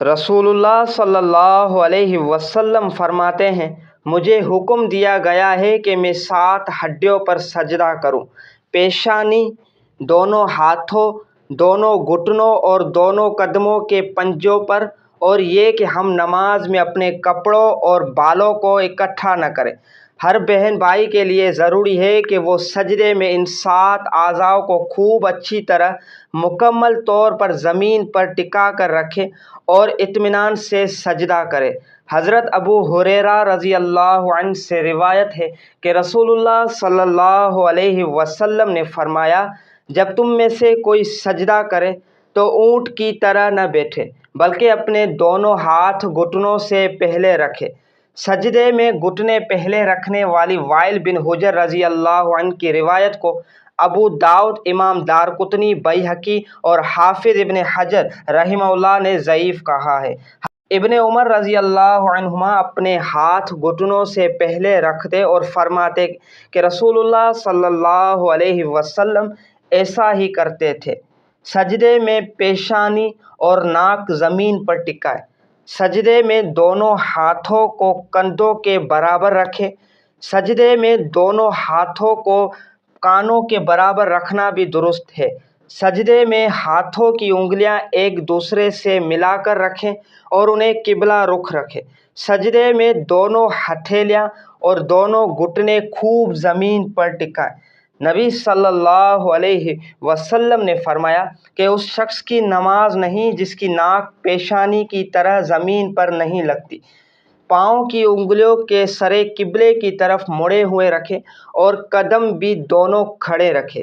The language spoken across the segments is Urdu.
رسول صلی اللہ علیہ وسلم فرماتے ہیں، مجھے حکم دیا گیا ہے کہ میں 7 ہڈیوں پر سجدہ کروں: پیشانی، دونوں ہاتھوں، دونوں گھٹنوں اور دونوں قدموں کے پنجوں پر، اور یہ کہ ہم نماز میں اپنے کپڑوں اور بالوں کو اکٹھا نہ کریں۔ ہر بہن بھائی کے لیے ضروری ہے کہ وہ سجدے میں ان 7 اعضاء کو خوب اچھی طرح مکمل طور پر زمین پر ٹکا کر رکھے اور اطمینان سے سجدہ کرے۔ حضرت ابو ہریرہ رضی اللہ عنہ سے روایت ہے کہ رسول اللہ صلی اللہ علیہ وسلم نے فرمایا، جب تم میں سے کوئی سجدہ کرے تو اونٹ کی طرح نہ بیٹھے بلکہ اپنے دونوں ہاتھ گھٹنوں سے پہلے رکھے۔ سجدے میں گھٹنے پہلے رکھنے والی وائل بن حجر رضی اللہ عنہ کی روایت کو ابو داؤد، امام دارقطنی، بیہقی اور حافظ ابن حجر رحمہ اللہ نے ضعیف کہا ہے۔ ابن عمر رضی اللہ عنہما اپنے ہاتھ گھٹنوں سے پہلے رکھتے اور فرماتے کہ رسول اللہ صلی اللہ علیہ وسلم ایسا ہی کرتے تھے۔ سجدے میں پیشانی اور ناک زمین پر ٹکائے۔ سجدے میں دونوں ہاتھوں کو کندھوں کے برابر رکھے۔ سجدے میں دونوں ہاتھوں کو کانوں کے برابر رکھنا بھی درست ہے۔ سجدے میں ہاتھوں کی انگلیاں ایک دوسرے سے ملا کر رکھیں اور انہیں قبلہ رخ رکھیں۔ سجدے میں دونوں ہتھیلیاں اور دونوں گھٹنے خوب زمین پر ٹکائیں۔ نبی صلی اللہ علیہ وسلم نے فرمایا کہ اس شخص کی نماز نہیں جس کی ناک پیشانی کی طرح زمین پر نہیں لگتی۔ پاؤں کی انگلیوں کے سرے قبلے کی طرف مڑے ہوئے رکھیں اور قدم بھی دونوں کھڑے رکھیں۔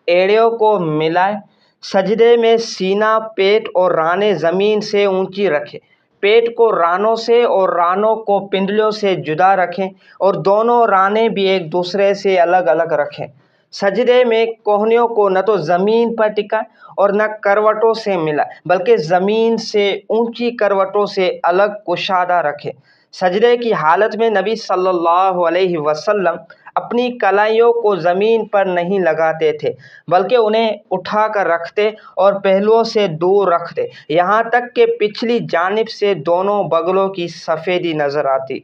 ایڑیوں کو ملائیں۔ سجدے میں سینہ، پیٹ اور رانیں زمین سے اونچی رکھیں۔ پیٹ کو رانوں سے اور رانوں کو پنڈلیوں سے جدا رکھیں اور دونوں رانیں بھی ایک دوسرے سے الگ الگ رکھیں۔ سجدے میں کہنیوں کو نہ تو زمین پر ٹکائیں اور نہ کروٹوں سے ملائیں بلکہ زمین سے اونچی کروٹوں سے الگ کشادہ رکھیں۔ سجدے کی حالت میں نبی صلی اللہ علیہ وسلم اپنی کلائیوں کو زمین پر نہیں لگاتے تھے بلکہ انہیں اٹھا کر رکھتے اور پہلوؤں سے دور رکھتے، یہاں تک کہ پچھلی جانب سے دونوں بغلوں کی سفیدی نظر آتی۔